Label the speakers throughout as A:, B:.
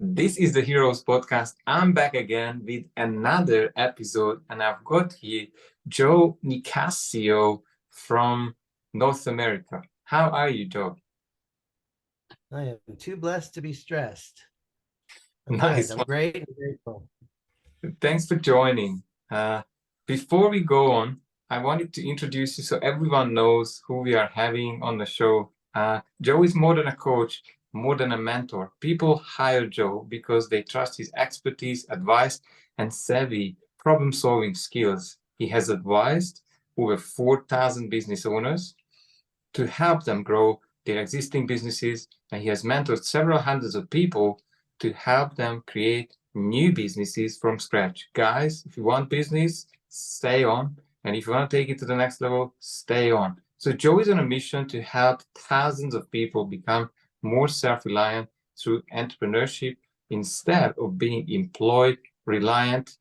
A: This is the Heroes Podcast. I'm back again with another episode, and I've got here Joe Nicassio from North America. How are you, Joe?
B: I am too blessed to be stressed. I'm good.
A: Nice
B: I'm
A: one.
B: great and grateful.
A: Thanks for joining. Before we go on, I wanted to introduce you so everyone knows who we are having on the show. Joe is more than a coach, more than a mentor. People hire Joe because they trust his expertise, advice, and savvy problem-solving skills. He has advised over 4,000 business owners to help them grow their existing businesses, and he has mentored several hundreds of people to help them create new businesses from scratch. Guys, if you want business, stay on. And if you want to take it to the next level, stay on. So Joe is on a mission to help thousands of people become more self-reliant through entrepreneurship instead of being employed reliant.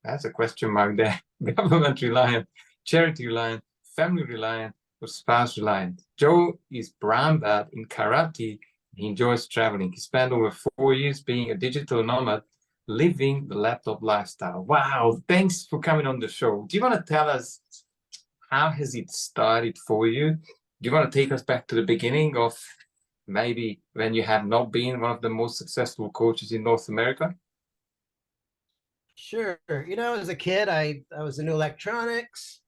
A: That's a question mark there. Government reliant, charity reliant, family reliant, or spouse reliant. Joe is brown belt in karate. He enjoys traveling. He spent over 4 years being a digital nomad, living the laptop lifestyle. Wow, thanks for coming on the show. Do you want to tell us how has it started for you? Do you want to take us back to the beginning of maybe when you have not been one of the most successful coaches in North America?
B: Sure. As a kid, I was into electronics.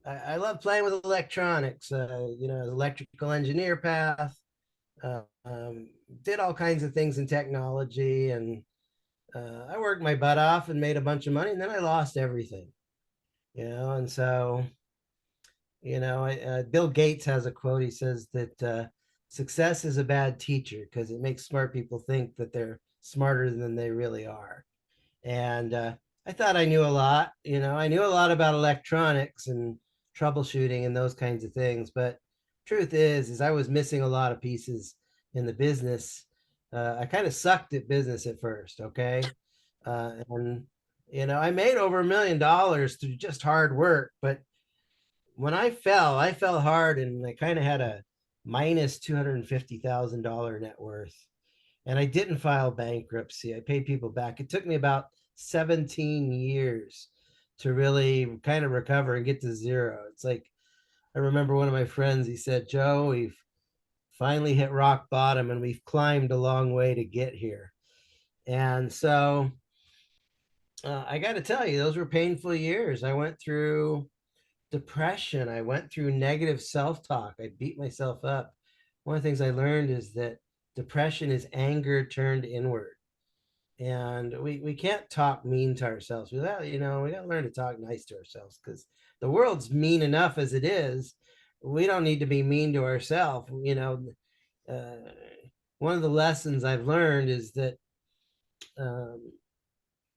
B: I love playing with electronics. Electrical engineer path. Uh, um, did all kinds of things in technology, and I worked my butt off and made a bunch of money, and then I lost everything. And so Bill Gates has a quote. He says that success is a bad teacher because it makes smart people think that they're smarter than they really are. And I thought I knew a lot. I knew a lot about electronics and troubleshooting and those kinds of things. But truth is I was missing a lot of pieces in the business. I kind of sucked at business at first. Okay. And I made over $1 million through just hard work. But when I fell hard, and I kind of had a minus $250,000 net worth. And I didn't file bankruptcy. I paid people back. It took me about 17 years to really kind of recover and get to zero. It's like, I remember one of my friends, he said, Joe, we've finally hit rock bottom and we've climbed a long way to get here. And so I got to tell you, those were painful years. I went through depression. I went through negative self-talk. I beat myself up. One of the things I learned is that depression is anger turned inward. And we can't talk mean to ourselves. We got to learn to talk nice to ourselves, because the world's mean enough as it is. We don't need to be mean to ourselves. Uh, One of the lessons I've learned is that um,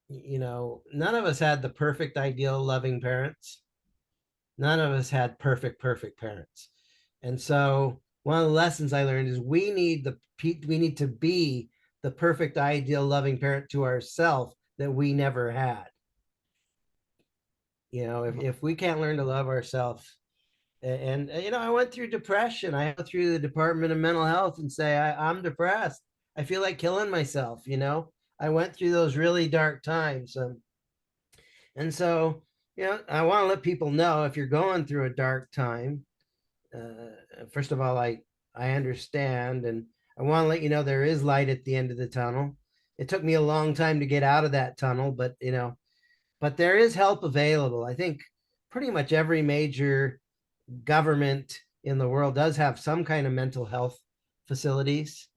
B: none of us had the perfect, ideal, loving parents. None of us had perfect parents. And so one of the lessons I learned is we need to be the perfect, ideal, loving parent to ourselves that we never had. If we can't learn to love ourselves, and I went through depression. I went through the Department of Mental Health and say, I'm depressed. I feel like killing myself. I went through those really dark times. And so, I want to let people know, if you're going through a dark time, first of all, I understand, and I want to let you know there is light at the end of the tunnel. It took me a long time to get out of that tunnel, but there is help available. I think pretty much every major government in the world does have some kind of mental health facilities,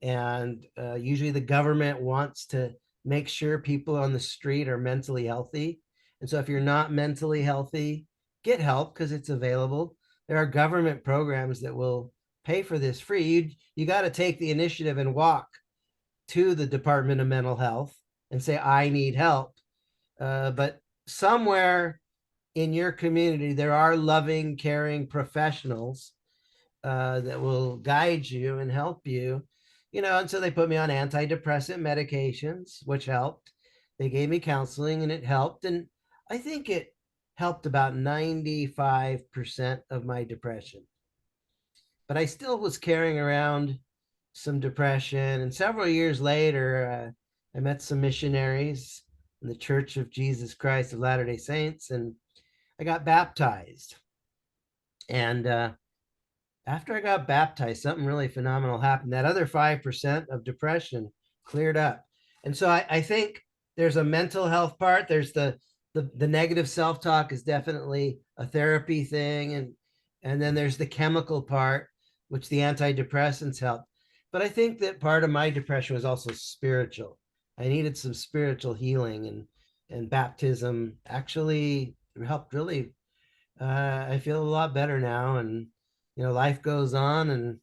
B: and usually the government wants to make sure people on the street are mentally healthy. And so if you're not mentally healthy, get help, because it's available. There are government programs that will pay for this free. You got to take the initiative and walk to the Department of Mental Health and say, I need help. But somewhere in your community, there are loving, caring professionals that will guide you and help you. And so they put me on antidepressant medications, which helped. They gave me counseling, and it helped. And I think it helped about 95% of my depression. But I still was carrying around some depression. And several years later, I met some missionaries in the Church of Jesus Christ of Latter-day Saints, and I got baptized. And after I got baptized, something really phenomenal happened. That other 5% of depression cleared up. And so I think there's a mental health part. There's the negative self-talk is definitely a therapy thing. And then there's the chemical part, which the antidepressants help. But I think that part of my depression was also spiritual. I needed some spiritual healing, and baptism actually helped really. I feel a lot better now, and life goes on. And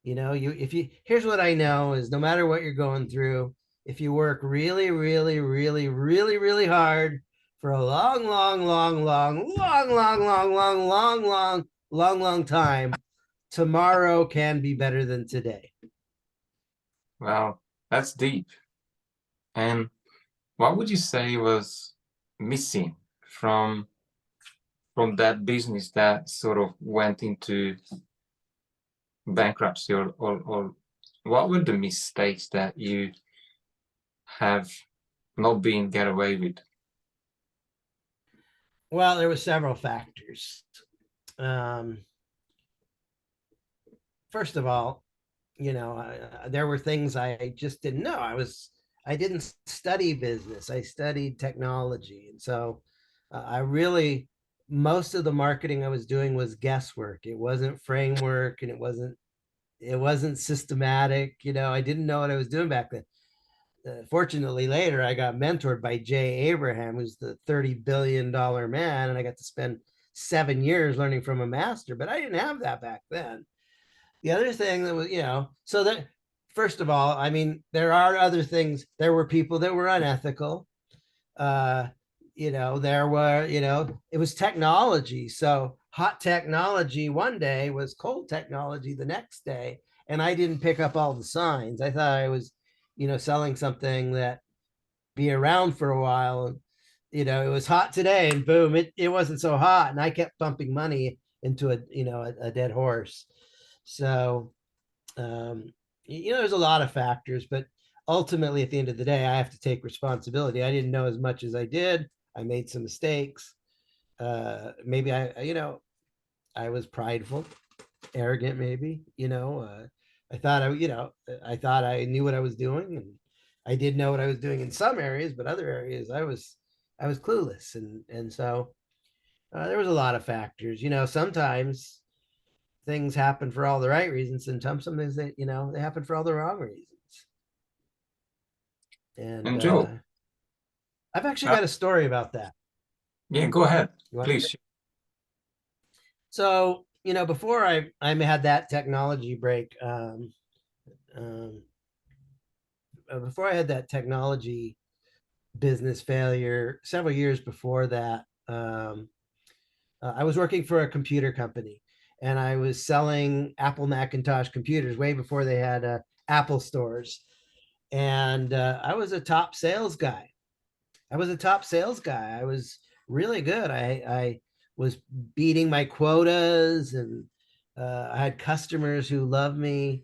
B: you if you here's what I know is, no matter what you're going through, if you work really, really, really, really, really hard for a long, long, long, long, long, long, long, long, long, long, long, long time, tomorrow can be better than today.
A: Wow, that's deep. And what would you say was missing from that business that sort of went into bankruptcy, or what were the mistakes that you have not been get away with?
B: Well, there were several factors. First of all, there were things I just didn't know. I didn't study business. I studied technology. And so I really, most of the marketing I was doing was guesswork. It wasn't framework, and it wasn't systematic. I didn't know what I was doing back then. Fortunately, later I got mentored by Jay Abraham, who's the $30 billion man, and I got to spend 7 years learning from a master. But I didn't have that back then. The other thing that was, so that, first of all, I mean, there are other things. There were people that were unethical. Uh, there were, it was technology. So hot technology one day was cold technology the next day. And I didn't pick up all the signs. I thought I was, selling something that be around for a while. And, it was hot today, and boom, it wasn't so hot. And I kept pumping money into a dead horse. So, there's a lot of factors, but ultimately, at the end of the day, I have to take responsibility. I didn't know as much as I did. I made some mistakes. Maybe I was prideful, arrogant. Maybe, I thought I thought I knew what I was doing, and I did know what I was doing in some areas, but other areas I was clueless, and so there was a lot of factors. Sometimes things happen for all the right reasons, and some things that they happen for all the wrong reasons. And
A: And Joe,
B: I've actually
A: uh,
B: got a story about that.
A: yeah, go ahead,
B: You want
A: please.
B: So before I had that technology break, um, before I had that technology business failure, several years before that, I was working for a computer company, and I was selling Apple Macintosh computers way before they had Apple stores. And I was a top sales guy. I was really good. I was beating my quotas, and I had customers who loved me,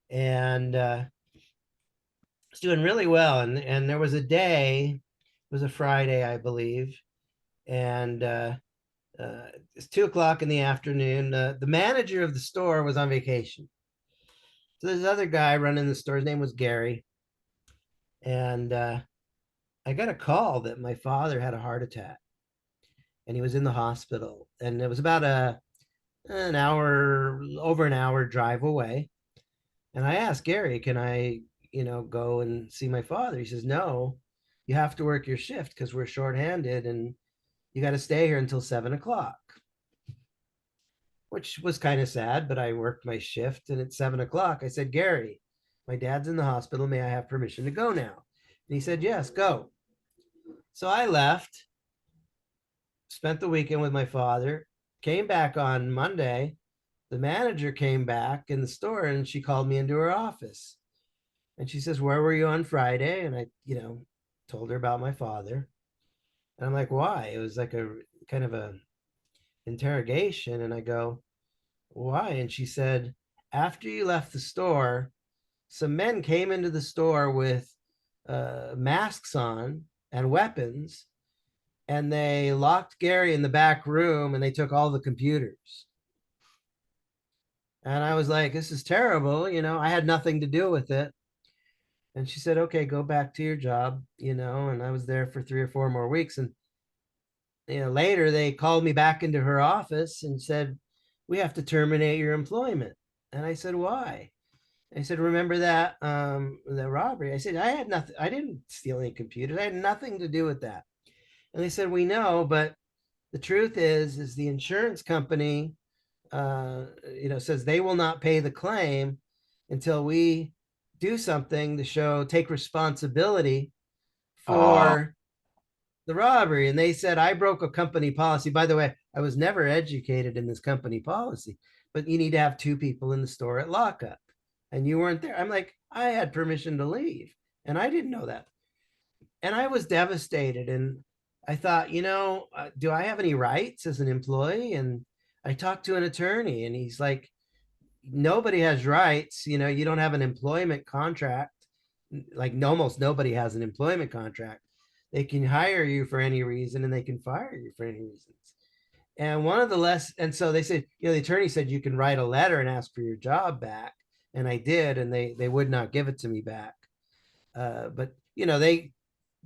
B: and was doing really well. And there was a day, it was a Friday, I believe, and it's 2 o'clock in the afternoon. The manager of the store was on vacation. So this other guy running the store, his name was Gary, and I got a call that my father had a heart attack, and he was in the hospital, and it was about an hour, over an hour drive away. And I asked Gary, can I, go and see my father? He says, no, you have to work your shift because we're shorthanded, and you got to stay here until 7 o'clock, which was kind of sad. But I worked my shift, and at 7 o'clock, I said, Gary, my dad's in the hospital. May I have permission to go now? And he said, yes, go. So I left, spent the weekend with my father, came back on Monday. The manager came back in the store, and she called me into her office. And she says, where were you on Friday? And I, told her about my father. And I'm like, why? It was like a kind of a interrogation. And I go, why? And she said, after you left the store, some men came into the store with masks on and weapons, and they locked Gary in the back room and they took all the computers. And I was like, this is terrible. I had nothing to do with it. And she said, okay, go back to your job, and I was there for 3 or 4 more weeks. And, later they called me back into her office and said, we have to terminate your employment. And I said, why? I said, remember that the robbery? I said, I had nothing. I didn't steal any computers. I had nothing to do with that. And they said, we know, but the truth is the insurance company, says they will not pay the claim until we do something to take responsibility
A: Oh,
B: for the robbery. And they said, I broke a company policy. By the way, I was never educated in this company policy, but you need to have 2 people in the store at lockup. And you weren't there. I'm like, I had permission to leave. And I didn't know that. And I was devastated. And I thought, do I have any rights as an employee? And I talked to an attorney, and he's like, nobody has rights. You don't have an employment contract. Like almost nobody has an employment contract. They can hire you for any reason and they can fire you for any reasons. And one of the less, and so they said, the attorney said you can write a letter and ask for your job back. And I did, and they would not give it to me back. But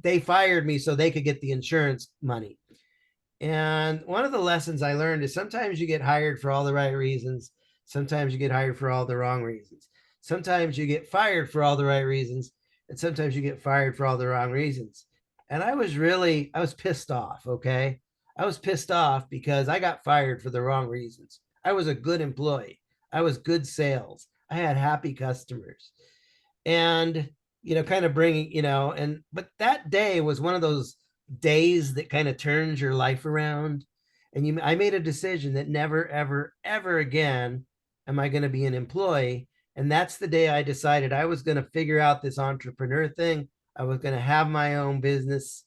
B: they fired me so they could get the insurance money. And one of the lessons I learned is sometimes you get hired for all the right reasons. Sometimes you get hired for all the wrong reasons. Sometimes you get fired for all the right reasons. And sometimes you get fired for all the wrong reasons. And I was pissed off. Okay. I was pissed off because I got fired for the wrong reasons. I was a good employee. I was good sales. I had happy customers. And, kind of bringing, but that day was one of those days that kind of turns your life around. And I made a decision that never, ever, ever again am I going to be an employee. And that's the day I decided I was going to figure out this entrepreneur thing. I was going to have my own business.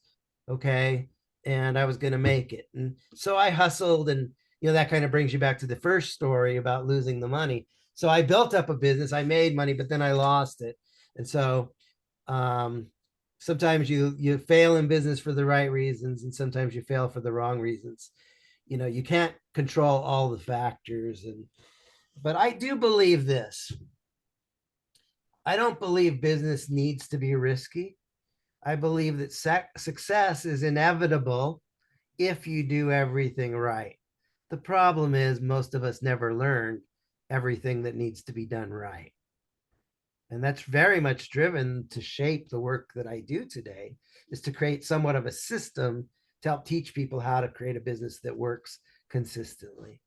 B: Okay. And I was going to make it. And so I hustled, and, that kind of brings you back to the first story about losing the money. So I built up a business, I made money, but then I lost it. And so um, sometimes you fail in business for the right reasons, and sometimes you fail for the wrong reasons. You can't control all the factors. But I do believe this. I don't believe business needs to be risky. I believe that success is inevitable if you do everything right. The problem is most of us never learn everything that needs to be done right. And that's very much driven to shape the work that I do today, is to create somewhat of a system to help teach people how to create a business that works consistently.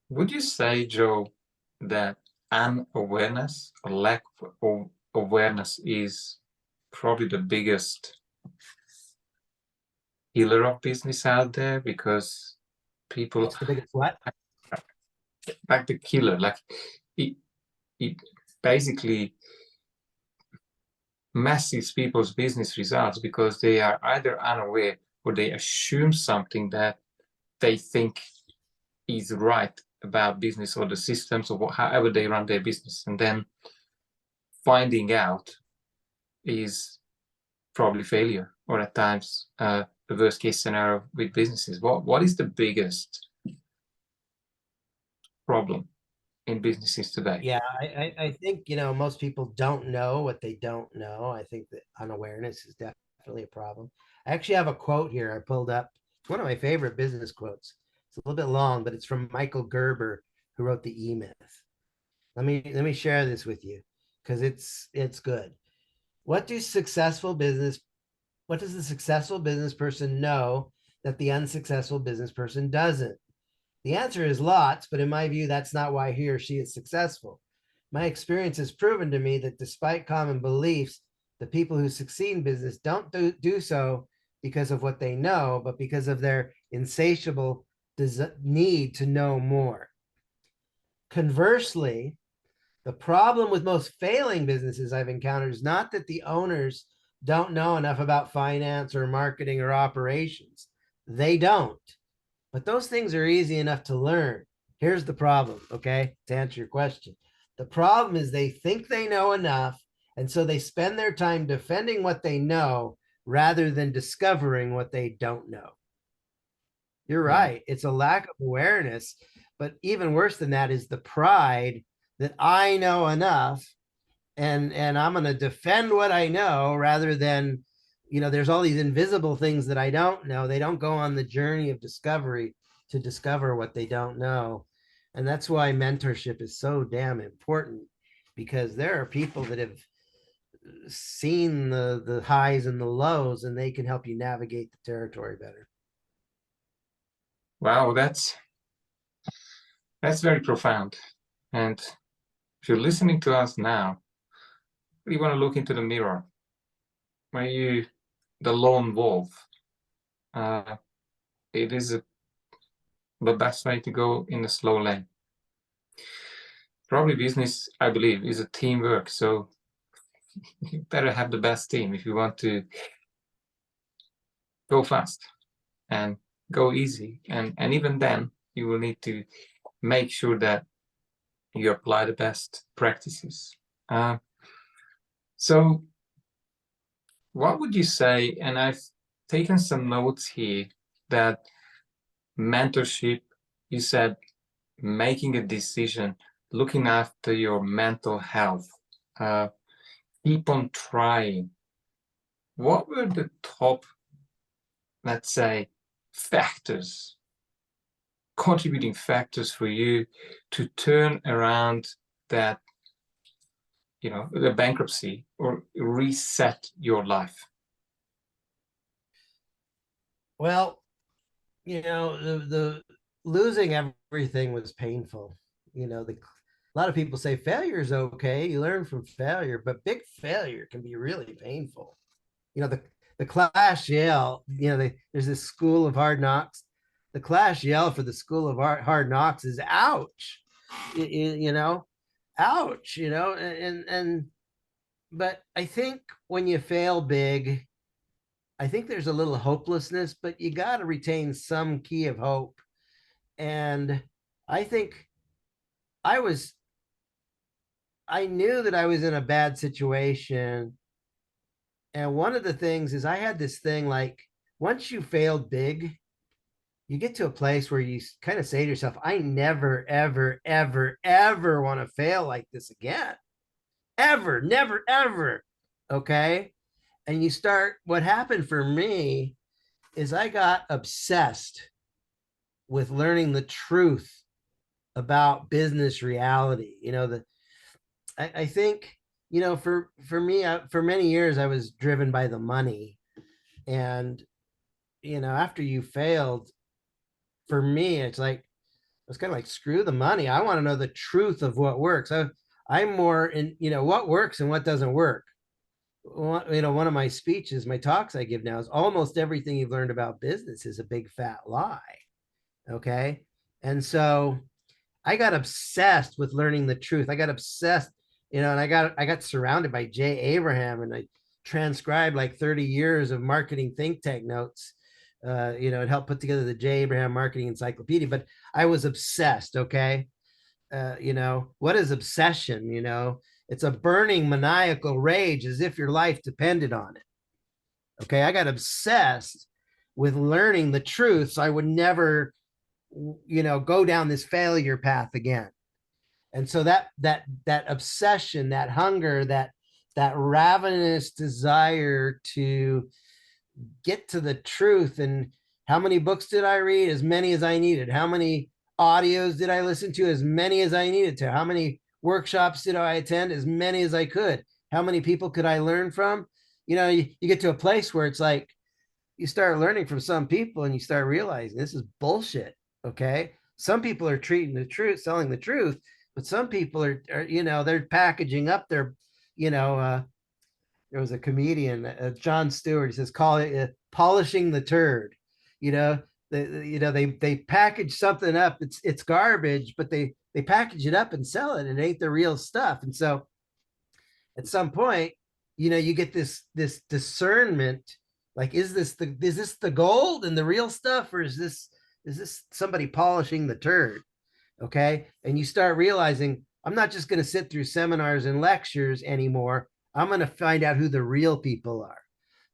A: would you say, Joe, that unawareness or lack of awareness is probably the biggest killer of business out there? Because people,
B: It's the biggest what?
A: like the killer, like it basically messes people's business results because they are either unaware or they assume something that they think is right about business or the systems or however they run their business, and then finding out is probably failure, or at times the worst case scenario with businesses. What is the biggest problem in businesses today?
B: Yeah, I think, most people don't know what they don't know. I think that unawareness is definitely a problem. I actually have a quote here I pulled up. It's one of my favorite business quotes. It's a little bit long, but it's from Michael Gerber, who wrote the E-Myth. Let me share this with you because it's good. What do successful business what does the successful business person know that the unsuccessful business person doesn't? The answer is lots, but in my view, that's not why he or she is successful. My experience has proven to me that despite common beliefs, the people who succeed in business don't do so because of what they know, but because of their insatiable need to know more. Conversely, the problem with most failing businesses I've encountered is not that the owners don't know enough about finance or marketing or operations. They don't. But those things are easy enough to learn. Here's the problem, okay? To answer your question. The problem is they think they know enough, and so they spend their time defending what they know rather than discovering what they don't know. You're
A: Yeah.
B: right. It's a lack of awareness. But even worse than that is the pride that I know enough, and I'm going to defend what I know rather than, there's all these invisible things that I don't know. They don't go on the journey of discovery to discover what they don't know. And that's why mentorship is so damn important, because there are people that have seen the highs and the lows, and they can help you navigate the territory better.
A: Wow, that's very profound. And if you're listening to us now, you want to look into the mirror. Are you the lone wolf? It is the best way to go in the slow lane. Probably business, I believe, is a teamwork. So you better have the best team if you want to go fast and go easy. And even then, you will need to make sure that you apply the best practices. So what would you say, and I've taken some notes here, that mentorship, you said making a decision, looking after your mental health, keep on trying. What were the top, let's say, factors, contributing factors for you to turn around that, the bankruptcy, or reset your life?
B: Well, the losing everything was painful. A lot of people say failure is okay. You learn from failure, but big failure can be really painful. The class yell, there's this school of hard knocks. The class yell for the school of hard knocks is ouch, ouch, and but I think when you fail big, I think there's a little hopelessness, but you got to retain some key of hope. And I think I was, I knew that I was in a bad situation. And one of the things is I had this thing like, once you failed big, you get to a place where you kind of say to yourself, I never, ever, ever, ever want to fail like this again. Ever, never, ever. Okay. And you start, what happened for me is I got obsessed with learning the truth about business reality. I think, for me, for many years, I was driven by the money. And, after you failed, for me, it's like, it's kind of like, screw the money. I want to know the truth of what works. I'm more in, what works and what doesn't work. One of my speeches, my talks I give now is almost everything you've learned about business is a big fat lie. Okay. And so I got obsessed with learning the truth. I got obsessed, and I got surrounded by Jay Abraham, and I transcribed like 30 years of marketing think tank notes, and helped put together the Jay Abraham Marketing Encyclopedia. But I was obsessed. Okay. What is obsession? It's a burning maniacal rage as if your life depended on it. Okay. I got obsessed with learning the truth so I would never, go down this failure path again. And so that obsession, that hunger, that ravenous desire to get to the truth. And how many books did I read? As many as I needed. How many audios did I listen to? As many as I needed to. How many workshops did I attend? As many as I could. How many people could I learn from? You get to a place where it's like you start learning from some people and you start realizing this is bullshit. Okay. Some people are treating the truth, selling the truth, but some people are they're packaging up their, there was a comedian, John Stewart, he says, call it polishing the turd. You know, they package something up. It's garbage, but they package it up and sell it. It ain't the real stuff. And so at some point, you get this discernment. Like, is this the gold and the real stuff, or is this somebody polishing the turd? Okay. And you start realizing, I'm not just going to sit through seminars and lectures anymore. I'm going to find out who the real people are.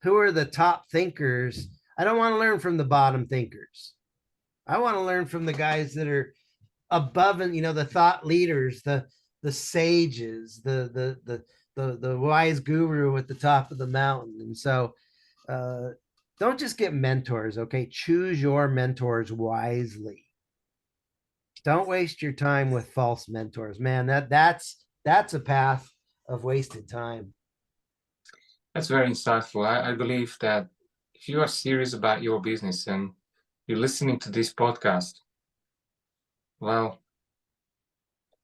B: Who are the top thinkers? I don't want to learn from the bottom thinkers. I want to learn from the guys that are above, and the thought leaders, the sages, the wise guru at the top of the mountain. And so don't just get mentors, okay? Choose your mentors wisely. Don't waste your time with false mentors, man. That's a path of wasted time.
A: That's very insightful. I believe that if you are serious about your business and you're listening to this podcast, well,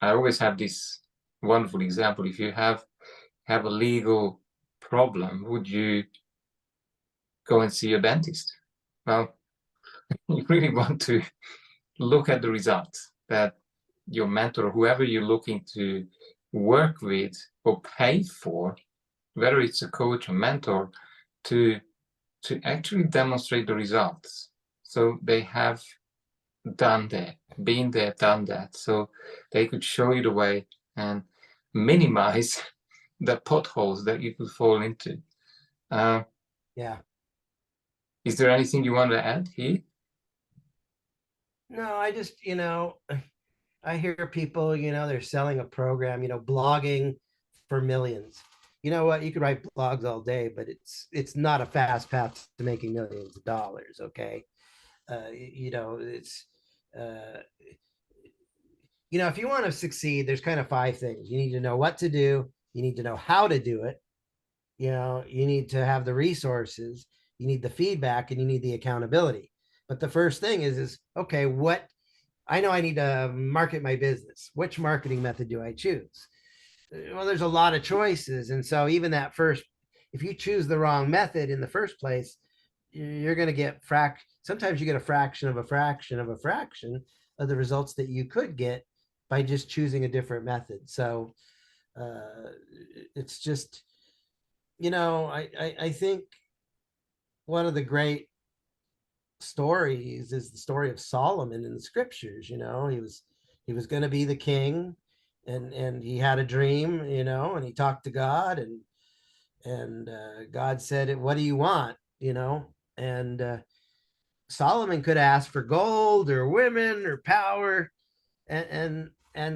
A: I always have this wonderful example. If you have a legal problem, would you go and see a dentist? Well, you really want to look at the results that your mentor, whoever you're looking to work with or pay for, whether it's a coach or mentor, to actually demonstrate the results. So they have done that, been there, done that. So they could show you the way and minimize the potholes that you could fall into.
B: Yeah.
A: Is there anything you want to add here?
B: No, I just, I hear people, they're selling a program, blogging for millions. You know what? You could write blogs all day, but it's not a fast path to making millions of dollars. Okay, it's uh, if you want to succeed, there's kind of five things. You need to know what to do. You need to know how to do it. You need to have the resources. You need the feedback, and you need the accountability. But the first thing is okay, what I know I need to market my business. Which marketing method do I choose? Well, there's a lot of choices. And so even that first, if you choose the wrong method in the first place, you're going to get sometimes you get a fraction of a fraction of a fraction of the results that you could get by just choosing a different method. So it's just, I think one of the great stories is the story of Solomon in the scriptures. He was going to be the king, and he had a dream, and he talked to God, and God said, "What do you want?" And Solomon could ask for gold or women or power, and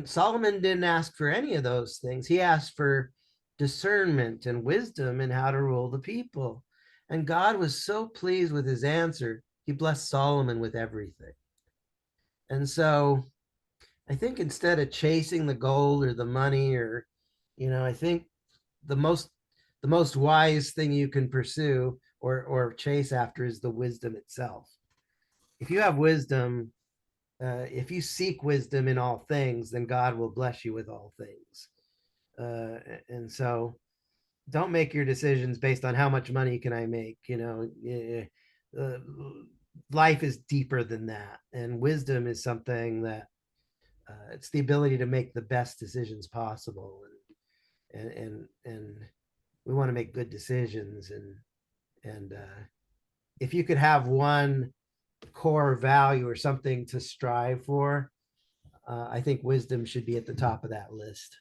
B: Solomon didn't ask for any of those things. He asked for discernment and wisdom and how to rule the people. And God was so pleased with his answer, he blessed Solomon with everything. And so I think instead of chasing the gold or the money, or, I think the most wise thing you can pursue or chase after is the wisdom itself. If you have wisdom, if you seek wisdom in all things, then God will bless you with all things. And so don't make your decisions based on how much money can I make. Life is deeper than that, and wisdom is something that it's the ability to make the best decisions possible, and we want to make good decisions, and if you could have one core value or something to strive for, I think wisdom should be at the top of that list.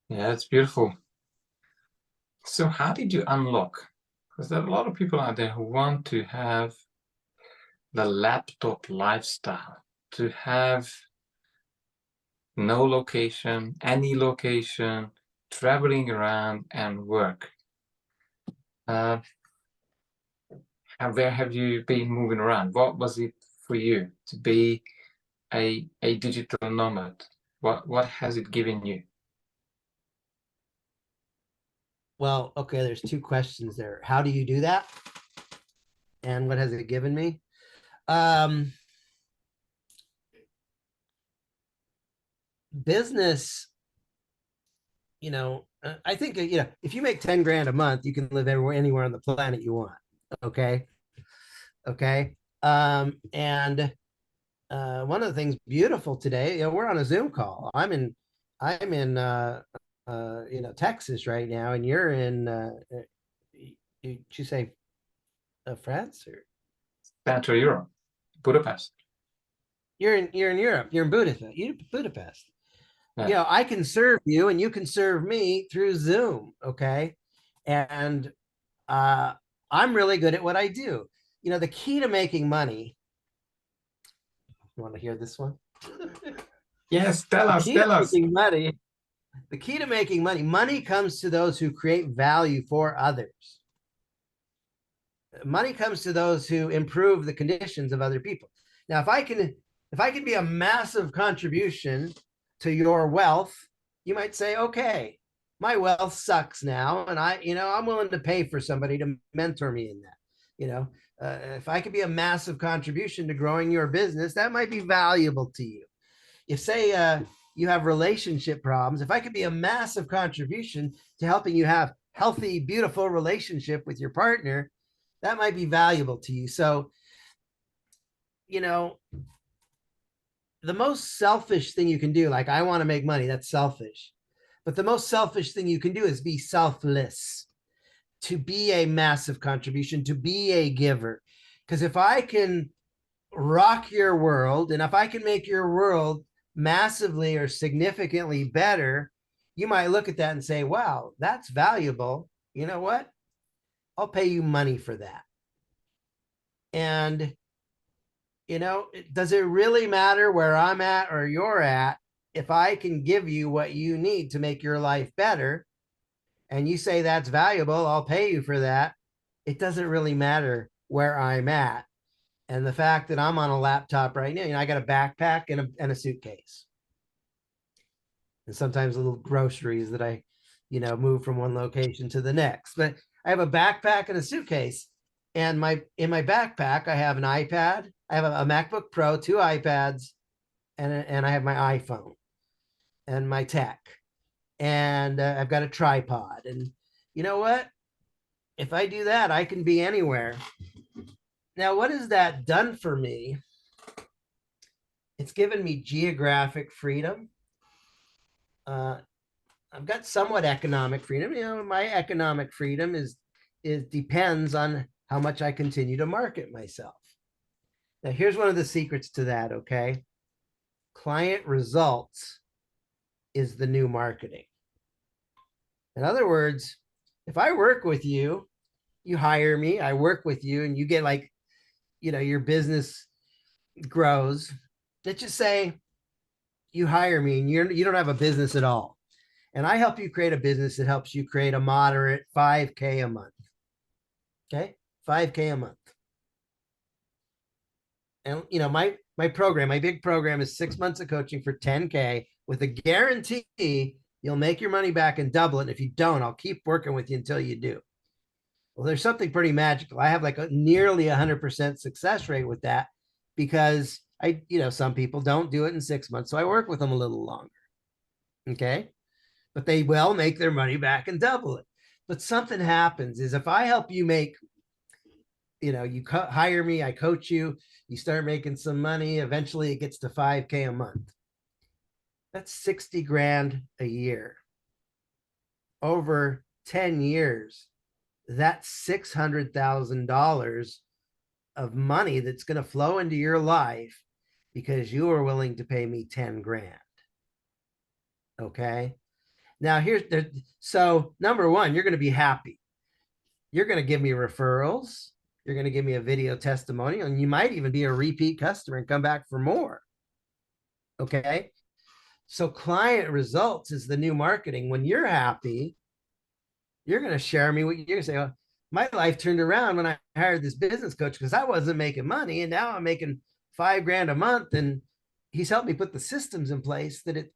A: Yeah, it's beautiful. So how did you unlock? Because there are a lot of people out there who want to have the laptop lifestyle, to have no location, any location, traveling around and work. Where have you been moving around? What was it for you to be a digital nomad? What has it given you?
B: Well, okay, there's two questions there. How do you do that? And what has it given me? Business, I think, if you make 10 grand a month, you can live anywhere on the planet you want. Okay. Okay. And one of the things beautiful today, we're on a Zoom call. I'm in Texas right now, and you're in you say France, or
A: Central Europe, Budapest.
B: you're in Europe. You're in Budapest.
A: Yeah.
B: You know, I can serve you and you can serve me through Zoom. Okay. And I'm really good at what I do. You know, the key to making money. You want to hear this one?
A: Yes, tell
B: The
A: us,
B: key to
A: tell us.
B: making money, the key to making money, money comes to those who create value for others. Money comes to those who improve the conditions of other people. Now, if I can be a massive contribution to your wealth, you might say, okay, my wealth sucks now, and I'm willing to pay for somebody to mentor me in that. You know, if I could be a massive contribution to growing your business, that might be valuable to you. If say you have relationship problems, if I could be a massive contribution to helping you have healthy, beautiful relationship with your partner, that might be valuable to you. So, you know, the most selfish thing you can do, like I want to make money, that's selfish. But the most selfish thing you can do is be selfless, to be a massive contribution, to be a giver. Because if I can rock your world and if I can make your world massively or significantly better, you might look at that and say, wow, that's valuable. You know what? I'll pay you money for that. And you know, does it really matter where I'm at or you're at? If I can give you what you need to make your life better and you say that's valuable, I'll pay you for that. It doesn't really matter where I'm at. And the fact that I'm on a laptop right now, you know, I got a backpack and a suitcase. And sometimes little groceries that I, you know, move from one location to the next. But I have a backpack and a suitcase. And in my backpack, I have an iPad, I have a MacBook Pro, 2 iPads, and I have my iPhone and my tech. And I've got a tripod. And you know what? If I do that, I can be anywhere. Now, what has that done for me? It's given me geographic freedom. I've got somewhat economic freedom. You know, my economic freedom is depends on how much I continue to market myself. Now, here's one of the secrets to that, okay? Client results is the new marketing. In other words, if I work with you, you hire me, I work with you, and you get like, you know, your business grows. Let's just say you hire me and you don't have a business at all. And I help you create a business that helps you create a moderate 5K a month. Okay? 5K a month. And you know, my program, my big program is 6 months of coaching for 10K with a guarantee you'll make your money back and double it. And if you don't, I'll keep working with you until you do. Well, there's something pretty magical. I have like a nearly 100% success rate with that because some people don't do it in 6 months. So I work with them a little longer. Okay. But they will make their money back and double it. But something happens is if I help you make, you hire me, I coach you, you start making some money, eventually it gets to 5K a month. That's 60 grand a year. Over 10 years, that's $600,000 of money that's going to flow into your life because you are willing to pay me 10 grand. Okay. Now so number one, you're going to be happy. You're going to give me referrals. You're going to give me a video testimonial, and you might even be a repeat customer and come back for more. Okay. So client results is the new marketing. When you're happy, you're going to share me what you're going to say. Oh, my life turned around when I hired this business coach because I wasn't making money, and now I'm making 5 grand a month, and he's helped me put the systems in place that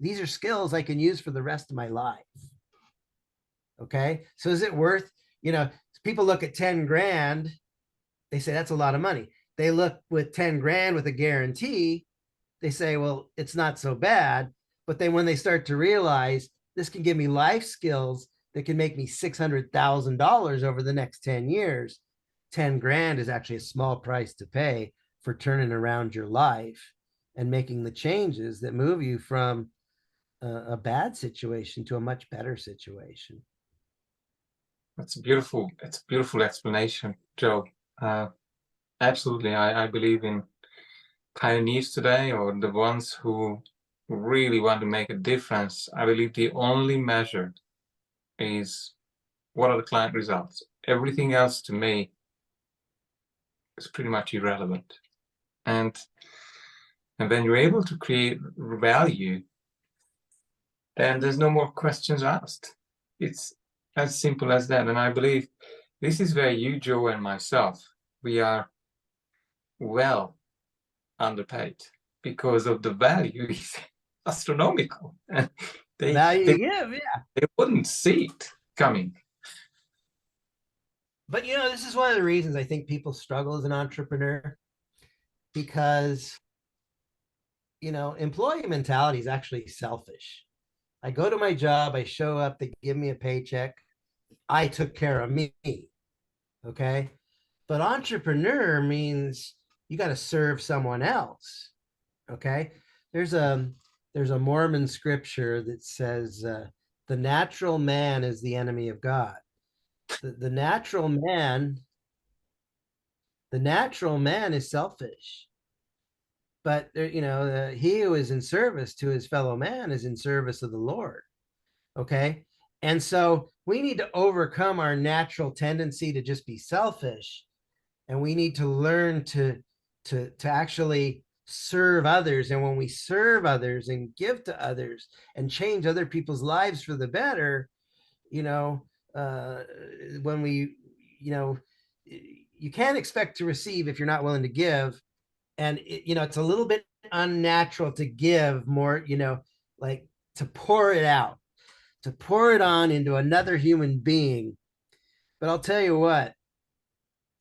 B: these are skills I can use for the rest of my life. Okay. So is it worth, people look at 10 grand, they say that's a lot of money. They look with 10 grand with a guarantee, they say, well, it's not so bad. But then when they start to realize this can give me life skills that can make me $600,000 over the next 10 years, 10 grand is actually a small price to pay for turning around your life and making the changes that move you from a bad situation to a much better situation.
A: That's beautiful. It's a beautiful explanation, Joe. Absolutely. I believe in pioneers today, or the ones who really want to make a difference, I believe the only measure is what are the client results. Everything else to me is pretty much irrelevant. And when you're able to create value, then there's no more questions asked. It's as simple as that. And I believe this is where you, Joe, and myself, we are well underpaid because of the value is astronomical. And
B: The value you give, yeah.
A: they wouldn't see it coming.
B: But this is one of the reasons I think people struggle as an entrepreneur, because employee mentality is actually selfish. I go to my job, I show up, they give me a paycheck, I took care of me. Okay. But entrepreneur means you got to serve someone else. Okay. There's a Mormon scripture that says the natural man is the enemy of God. The natural man is selfish, but he who is in service to his fellow man is in service of the Lord. Okay. And so we need to overcome our natural tendency to just be selfish, and we need to learn to actually serve others. And when we serve others and give to others and change other people's lives for the better, when we, you can't expect to receive if you're not willing to give. And it's a little bit unnatural to give more, like to pour it out, to pour it on into another human being. But I'll tell you what,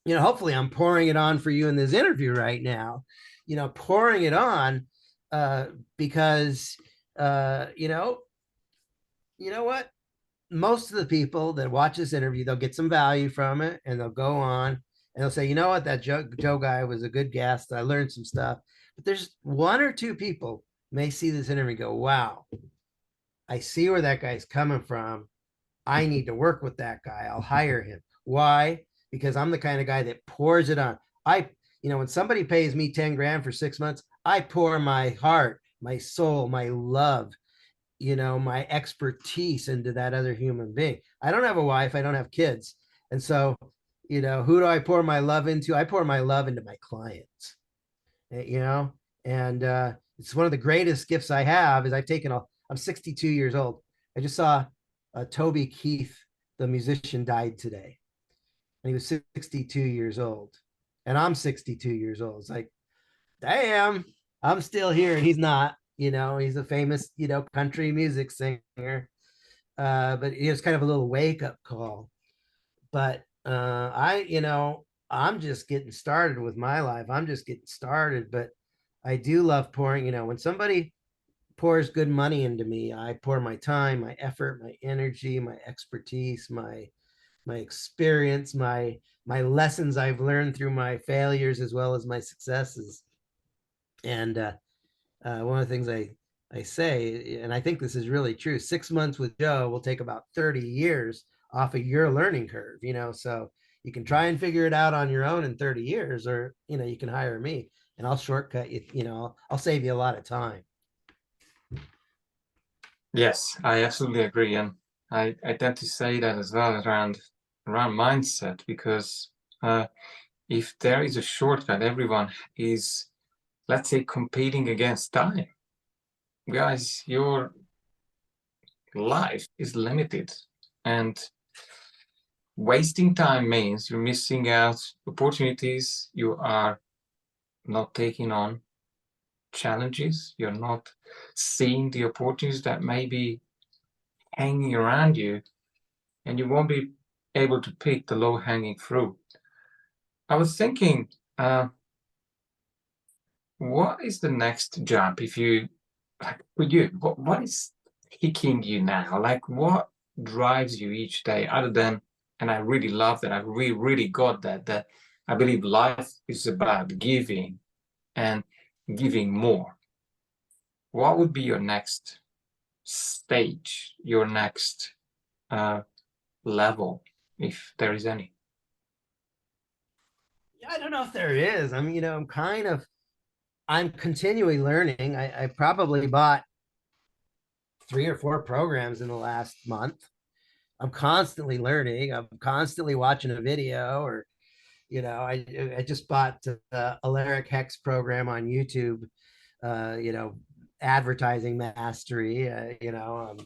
B: hopefully I'm pouring it on for you in this interview right now, pouring it on because, you know what? Most of the people that watch this interview, they'll get some value from it and they'll go on and they'll say, you know what, that Joe guy was a good guest. I learned some stuff. But there's one or two people may see this interview and go, wow, I see where that guy's coming from. I need to work with that guy. I'll hire him. Why? Because I'm the kind of guy that pours it on. When somebody pays me 10 grand for 6 months, I pour my heart, my soul, my love, my expertise into that other human being. I don't have a wife. I don't have kids. And so, who do I pour my love into? I pour my love into my clients, and it's one of the greatest gifts I have is I'm 62 years old. I just saw Toby Keith, the musician, died today. And he was 62 years old. And I'm 62 years old. It's like, damn, I'm still here and he's not. He's a famous, country music singer. But it was kind of a little wake up call. But I'm just getting started with my life. I'm just getting started. But I do love pouring, when somebody pours good money into me, I pour my time, my effort, my energy, my expertise, my experience, my lessons I've learned through my failures as well as my successes. And one of the things I say, and I think this is really true, 6 months with Joe will take about 30 years off of your learning curve, so you can try and figure it out on your own in 30 years, or, you can hire me and I'll shortcut you, I'll save you a lot of time.
A: Yes, I absolutely agree. And I tend to say that as well around mindset, because if there is a shortcut, everyone is, let's say, competing against time. Guys, your life is limited, and wasting time means you're missing out opportunities, you are not taking on challenges, you're not seeing the opportunities that may be hanging around you, and you won't be able to pick the low-hanging fruit. I was thinking, what is the next jump if you, like, for you, what is kicking you now? Like, what drives you each day other than, and I really love that, I really got that I believe life is about giving and giving more. What would be your next stage, your next level, if there is any?
B: I don't know if there is. I'm continually learning. I probably bought 3 or 4 programs in the last month. I'm constantly learning. I'm constantly watching a video, or I just bought the Alaric Hex program on YouTube. Advertising mastery. I'm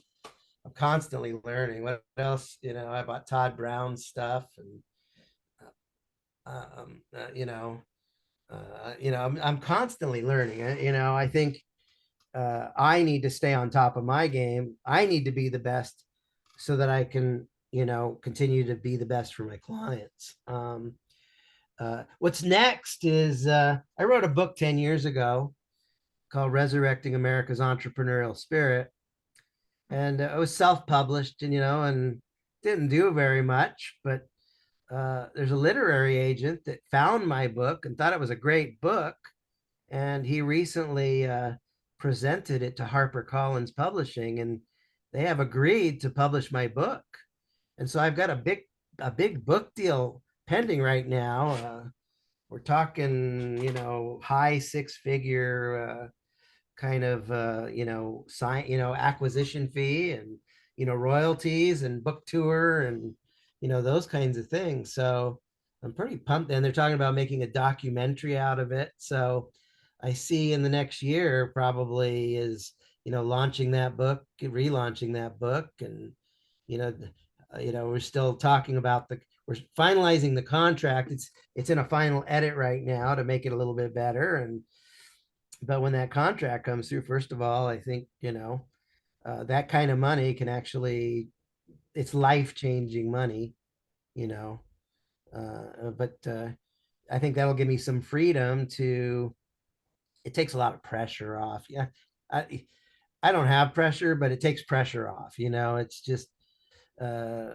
B: constantly learning. What else? I bought Todd Brown's stuff, and um, uh, you know, I'm constantly learning. I think I need to stay on top of my game. I need to be the best so that I can, continue to be the best for my clients. What's next is I wrote a book 10 years ago called Resurrecting America's Entrepreneurial Spirit. And it was self-published, and didn't do very much, but there's a literary agent that found my book and thought it was a great book. And he recently presented it to HarperCollins Publishing, and they have agreed to publish my book. And so I've got a big book deal pending right now. We're talking, high 6-figure kind of acquisition fee, and royalties and book tour, and those kinds of things. So I'm pretty pumped. And they're talking about making a documentary out of it. So I see in the next year probably is launching that book, relaunching that book. And you know we're still talking about we're finalizing the contract. It's in a final edit right now to make it a little bit better. And but when that contract comes through, first of all, I think that kind of money can actually, it's life-changing money. you know but I think that'll give me some freedom to, it takes a lot of pressure off. Yeah, I don't have pressure, but it takes pressure off. It's just uh,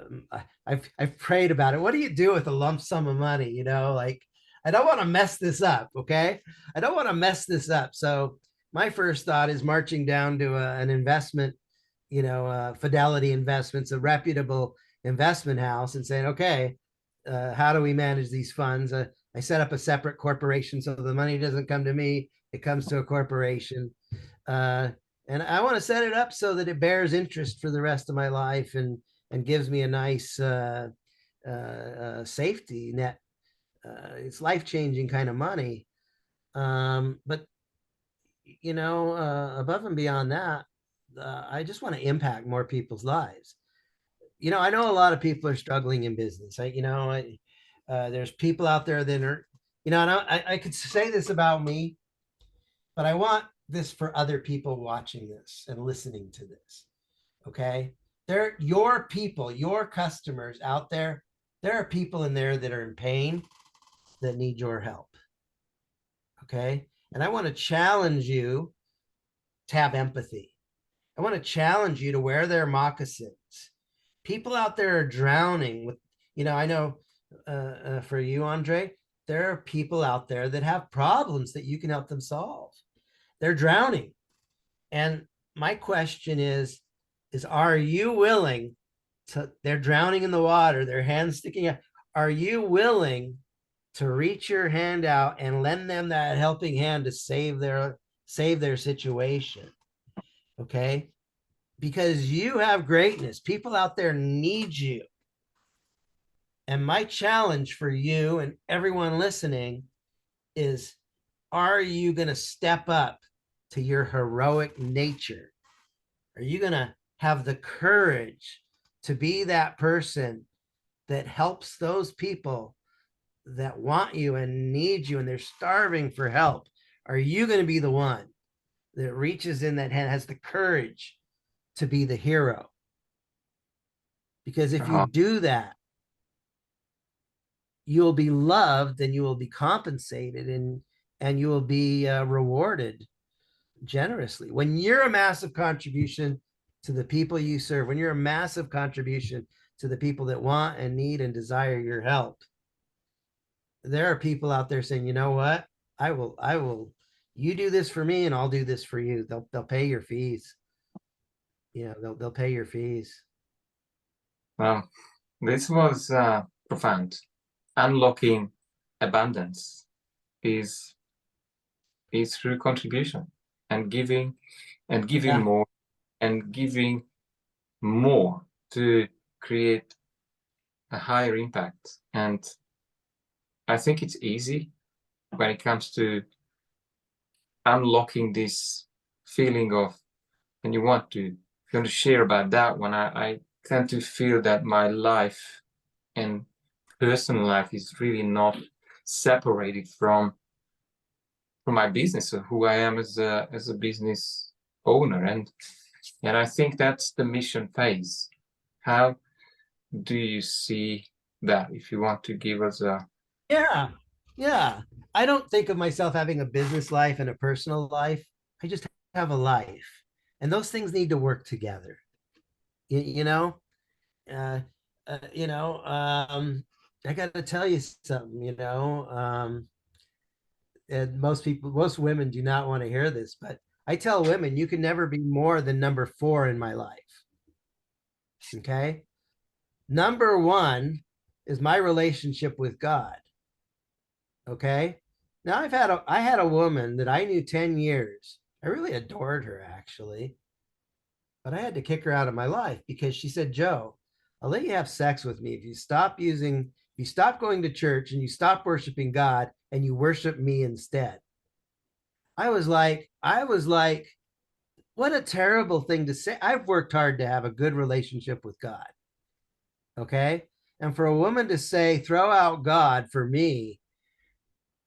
B: I've prayed about it. What do you do with a lump sum of money? Like, I don't want to mess this up. Okay, I don't want to mess this up. So my first thought is marching down to an investment, Fidelity Investments, a reputable investment house, and saying, okay, how do we manage these funds? I set up a separate corporation so the money doesn't come to me; it comes to a corporation. Uh, and I want to set it up so that it bears interest for the rest of my life, and gives me a nice safety net. It's life-changing kind of money. But above and beyond that, I just want to impact more people's lives. I know a lot of people are struggling in business. There's people out there that are, and I could say this about me, but I want this for other people watching this and listening to this. Okay. They're your people, your customers out there. There are people in there that are in pain that need your help. Okay. And I want to challenge you to have empathy. I want to challenge you to wear their moccasins. People out there are drowning with, I know for you, Andre, there are people out there that have problems that you can help them solve. They're drowning. And my question is are you willing to, they're drowning in the water, their hands sticking out. Are you willing to reach your hand out and lend them that helping hand to save their situation? Okay. Because you have greatness. People out there need you. And my challenge for you and everyone listening is, are you going to step up to your heroic nature? Are you going to have the courage to be that person that helps those people that want you and need you and they're starving for help? Are you going to be the one that reaches in that hand, has the courage to be the hero? Because if you do that, you'll be loved and you will be compensated, and you will be rewarded generously. When you're a massive contribution to the people you serve, when you're a massive contribution to the people that want and need and desire your help, there are people out there saying, you know what, I will, you do this for me and I'll do this for you. They'll pay your fees. They'll pay your fees.
A: Well, this was profound. Unlocking abundance is through contribution and giving
B: Yeah.
A: more and giving more to create a higher impact. And I think it's easy when it comes to unlocking this feeling of, and you want to share about that one. I tend to feel that my life and personal life is really not separated from my business or who I am as a business owner. And I think that's the mission phase. How do you see that? If you want to give us a
B: Yeah. I don't think of myself having a business life and a personal life. I just have a life. And those things need to work together. You know? Uh, you know, I got to tell you something, and most women do not want to hear this, but I tell women, you can never be more than number 4 in my life. Okay. Number 1 is my relationship with God. Okay. Now I had a woman that I knew 10 years. I really adored her actually, but I had to kick her out of my life because she said, Joe, I'll let you have sex with me if you stop going to church and you stop worshiping God and you worship me instead. I was like, what a terrible thing to say. I've worked hard to have a good relationship with God. Okay. And for a woman to say, throw out God for me.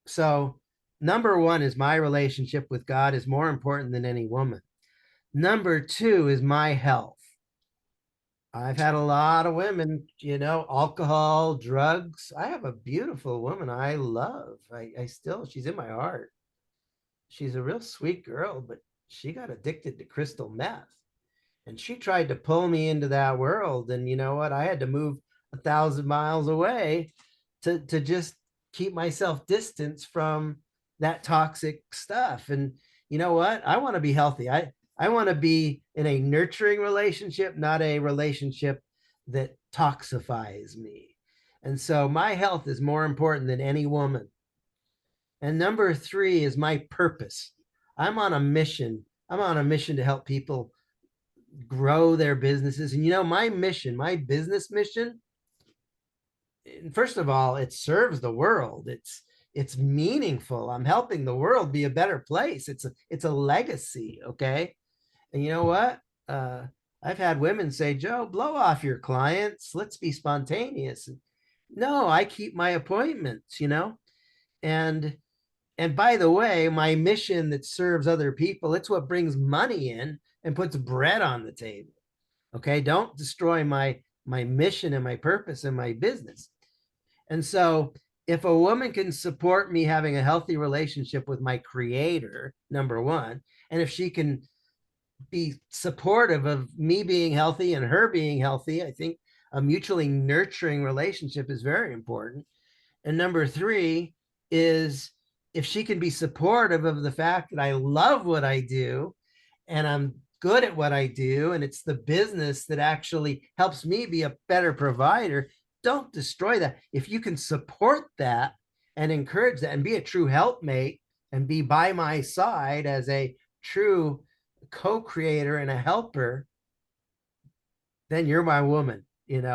B: So, number 1 is my relationship with God is more important than any woman. Number 2 is my health. I've had a lot of women, alcohol, drugs. I have a beautiful woman I love. I still, she's in my heart. She's a real sweet girl, but she got addicted to crystal meth. And she tried to pull me into that world. And you know what? I had to move 1,000 miles away to just keep myself distanced from that toxic stuff. And you know what? I want to be healthy. I want to be in a nurturing relationship, not a relationship that toxifies me. And so my health is more important than any woman. And number 3 is my purpose. I'm on a mission. I'm on a mission to help people grow their businesses. And my mission, my business mission, first of all, it serves the world. It's meaningful. I'm helping the world be a better place. It's a legacy, okay? And you know what? I've had women say, Joe, blow off your clients. Let's be spontaneous. And no, I keep my appointments, And by the way, my mission that serves other people, it's what brings money in and puts bread on the table. Okay, don't destroy my mission and my purpose and my business. And so if a woman can support me having a healthy relationship with my creator, number 1, and if she can be supportive of me being healthy and her being healthy, I think a mutually nurturing relationship is very important. And number 3 is if she can be supportive of the fact that I love what I do and I'm good at what I do, and it's the business that actually helps me be a better provider, don't destroy that. If you can support that and encourage that and be a true helpmate and be by my side as a true co-creator and a helper, then you're my woman. And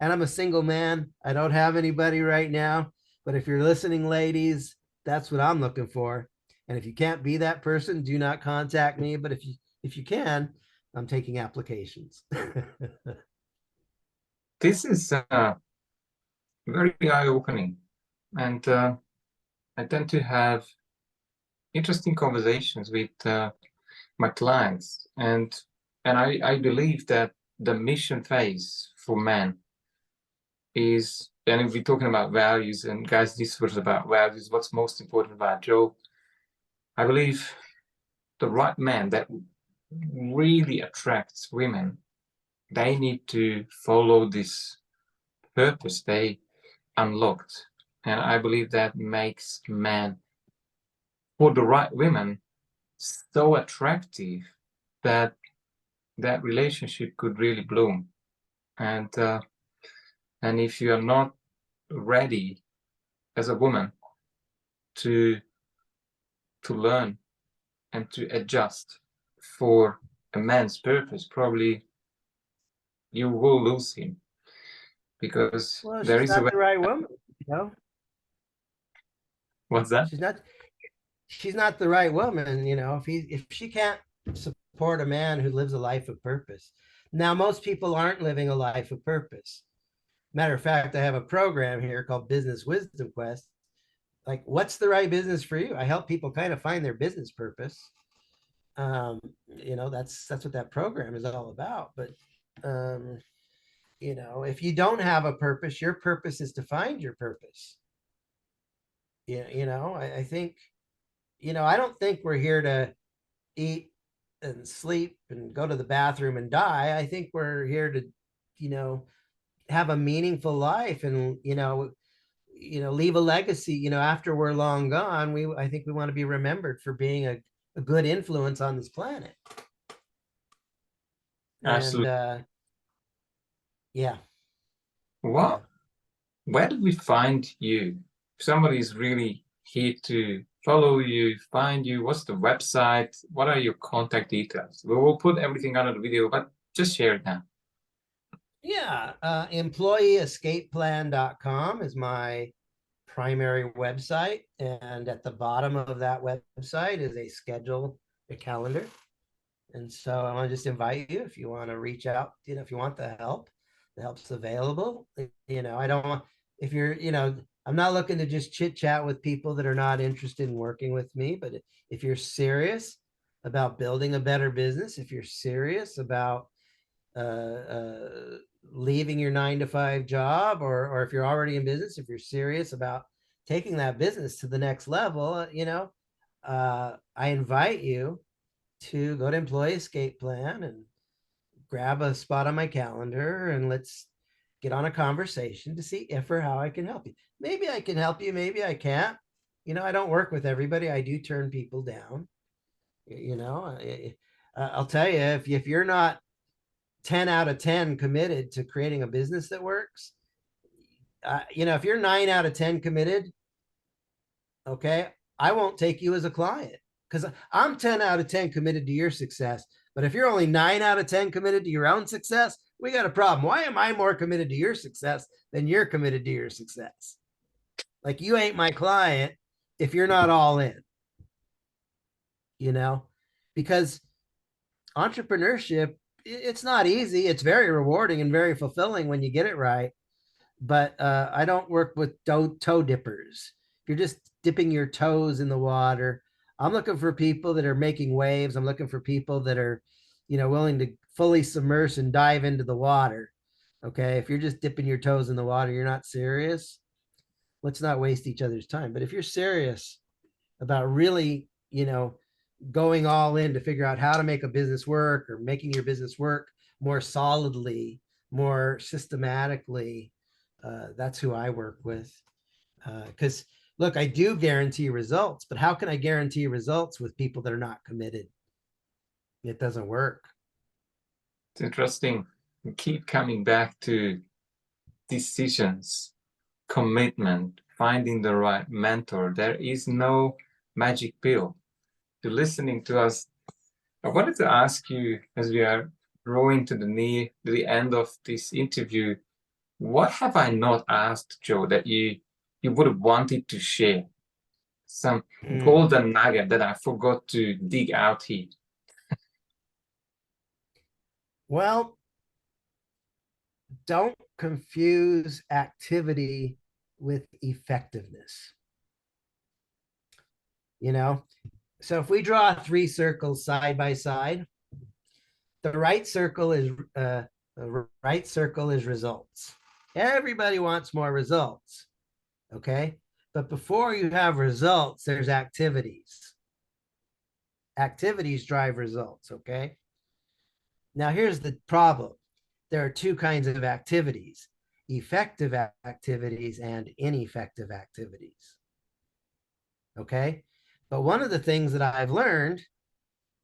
B: I'm a single man. I don't have anybody right now. But if you're listening, ladies, that's what I'm looking for. And if you can't be that person, do not contact me. But if you can, I'm taking applications.
A: This is very eye-opening, and I tend to have interesting conversations with my clients, and I believe that the mission phase for men is, and if we're talking about values, and guys, this was about values, what's most important about Joe, I believe the right man that really attracts women, they need to follow this purpose they unlocked. And I believe that makes men, for the right women, so attractive that that relationship could really bloom. And if you are not ready as a woman to learn and to adjust for a man's purpose, probably you will lose him, because
B: Well,
A: there
B: she's
A: is a
B: not
A: way.
B: the right woman, you know.
A: What's that?
B: She's not the right woman, you know. If she can't support a man who lives a life of purpose. Now, most people aren't living a life of purpose. Matter of fact, I have a program here called Business Wisdom Quest. Like, what's the right business for you? I help people kind of find their business purpose. You know, that's what that program is all about. But um, you know, if you don't have a purpose, your purpose is to find your purpose. You know, I think, you know, I don't think we're here to eat and sleep and go to the bathroom and die. I think we're here to, you know, have a meaningful life and, leave a legacy, you know, after we're long gone. I think we want to be remembered for being a good influence on this planet. And
A: Absolutely.
B: yeah, yeah.
A: What? Where do we find you? If somebody is really here to follow you, find you, what's the website? What are your contact details? We will put everything under the video, but just share it now.
B: Yeah, employeeescapeplan.com is my primary website. And at the bottom of that website is a schedule, a calendar. And so I want to just invite you, if you want to reach out, you know, if you want the help's available. You know, I don't want, if you're, you know, I'm not looking to just chit chat with people that are not interested in working with me. But if you're serious about building a better business, if you're serious about uh, uh, leaving your 9 to 5 job, or if you're already in business, if you're serious about taking that business to the next level, I invite you to go to Employee Escape Plan and grab a spot on my calendar, and let's get on a conversation to see if or how I can help you. Maybe I can help you, maybe I can't. You know, I don't work with everybody. I do turn people down. You know, I'll tell you, if you're not 10 out of 10 committed to creating a business that works, you know, if you're 9 out of 10 committed, okay, I won't take you as a client because I'm 10 out of 10 committed to your success. But if you're only 9 out of 10 committed to your own success, we got a problem. Why am I more committed to your success than you're committed to your success? Like, you ain't my client if you're not all in, you know, because entrepreneurship, it's not easy. It's very rewarding and very fulfilling when you get it right. But I don't work with toe dippers. If you're just dipping your toes in the water, I'm looking for people that are making waves. I'm looking for people that are, you know, willing to fully submerge and dive into the water. Okay. If you're just dipping your toes in the water, you're not serious. Let's not waste each other's time. But if you're serious about really, you know, going all in to figure out how to make a business work, or making your business work more solidly, more systematically, that's who I work with. Because look, I do guarantee results, but how can I guarantee results with people that are not committed? It doesn't work.
A: It's interesting. We keep coming back to decisions, commitment, finding the right mentor. There is no magic pill. You're listening to us. I wanted to ask you, as we are drawing to the end of this interview, what have I not asked, Joe, that you would have wanted to share? Some golden nugget that I forgot to dig out here.
B: Well, don't confuse activity with effectiveness. You know, so if we draw 3 circles side by side, the right circle is results. Everybody wants more results. Okay. But before you have results, there's activities. Activities drive results. Okay. Now, here's the problem. There are 2 kinds of activities: effective activities and ineffective activities. Okay. But one of the things that I've learned,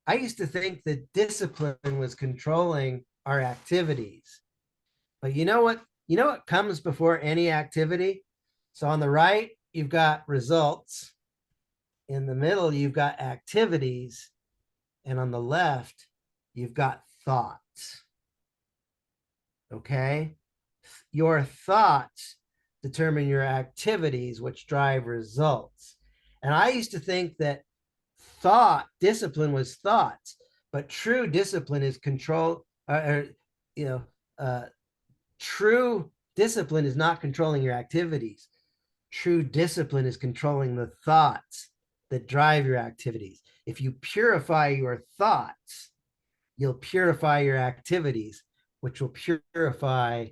B: I used to think that discipline was controlling our activities. But you know what? You know what comes before any activity? So on the right, you've got results. In the middle, you've got activities. And on the left, you've got thoughts. Okay? Your thoughts determine your activities, which drive results. And I used to think that discipline was thoughts, but true discipline is control, you know, true discipline is not controlling your activities. True discipline is controlling the thoughts that drive your activities. If you purify your thoughts, you'll purify your activities, which will purify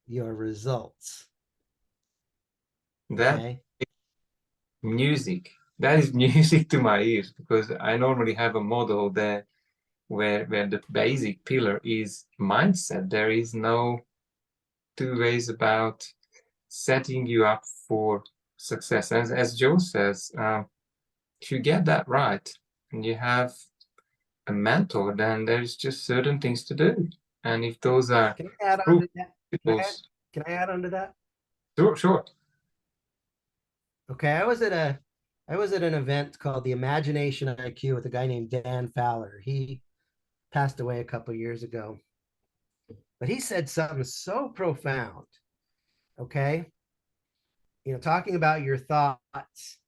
B: your results.
A: That
B: Okay.
A: music, that is music to my ears, because I normally have a model that where the basic pillar is mindset. There is no two ways about setting you up for success. As Joe says, if you get that right and you have a mentor, then there's just certain things to do. And if those are
B: Can I add on
A: true
B: to that?
A: principles,
B: Can I add on to that?
A: sure, sure.
B: Okay, I was at an event called the Imagination IQ with a guy named Dan Fowler. He passed away a couple years ago, but he said something so profound. Okay, talking about your thoughts.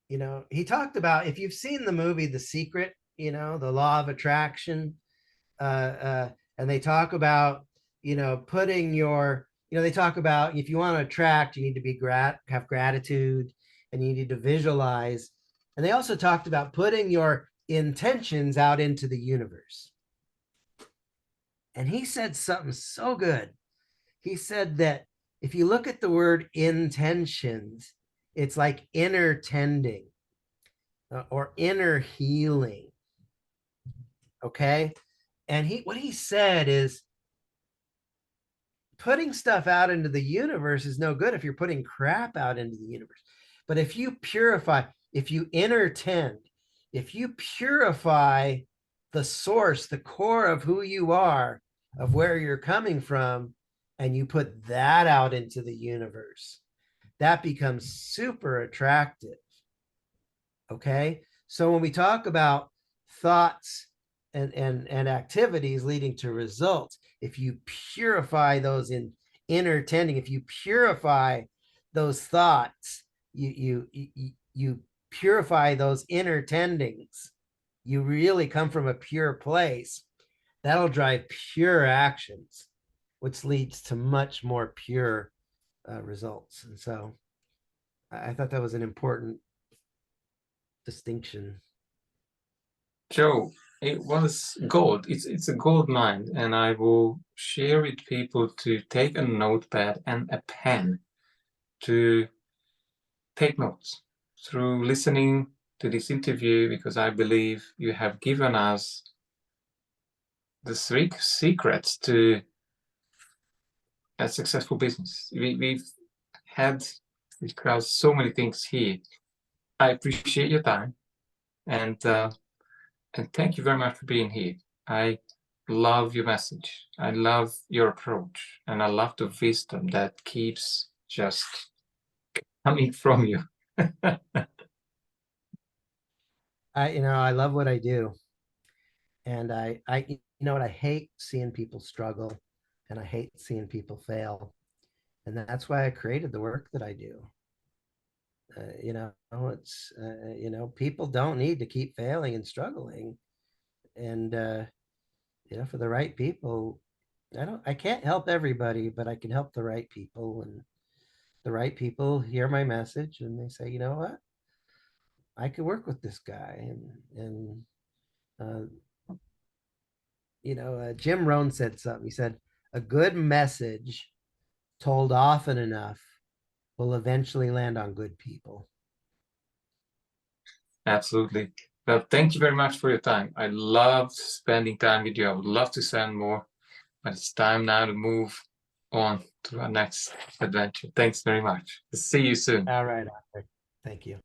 B: He talked about, if you've seen the movie The Secret, the law of attraction, and they talk about, putting your, they talk about, if you want to attract, you need to be have gratitude, and you need to visualize. And they also talked about putting your intentions out into the universe. And he said something so good. He said that if you look at the word intentions, it's like inner tending, or inner healing. Okay. And what he said is, putting stuff out into the universe is no good if you're putting crap out into the universe. But if you purify, if you inner tend, if you purify the source, the core of who you are, of where you're coming from, and you put that out into the universe, that becomes super attractive. Okay. So when we talk about thoughts and activities leading to results, if you purify those in inner tending, if you purify those thoughts, you purify those inner tendings, you really come from a pure place, that'll drive pure actions, which leads to much more pure results. And so I thought that was an important distinction.
A: Joe, it was gold. It's a gold mine, and I will share with people to take a notepad and a pen to take notes through listening to this interview, because I believe you have given us the three secrets to a successful business. We've discussed so many things here. I appreciate your time, and thank you very much for being here. I love your message. I love your approach, and I love the wisdom that keeps just coming from you.
B: I love what I do, and I hate seeing people struggle, and I hate seeing people fail, and that's why I created the work that I do. It's people don't need to keep failing and struggling, and for the right people, I can't help everybody, but I can help the right people, and the right people hear my message and they say, you know what, I could work with this guy, and Jim Rohn said something. He said, a good message told often enough will eventually land on good people.
A: Absolutely. Well, thank you very much for your time. I loved spending time with you. I would love to send more, but it's time now to move on to our next adventure. Thanks very much. See you soon.
B: All right, Arthur. Thank you.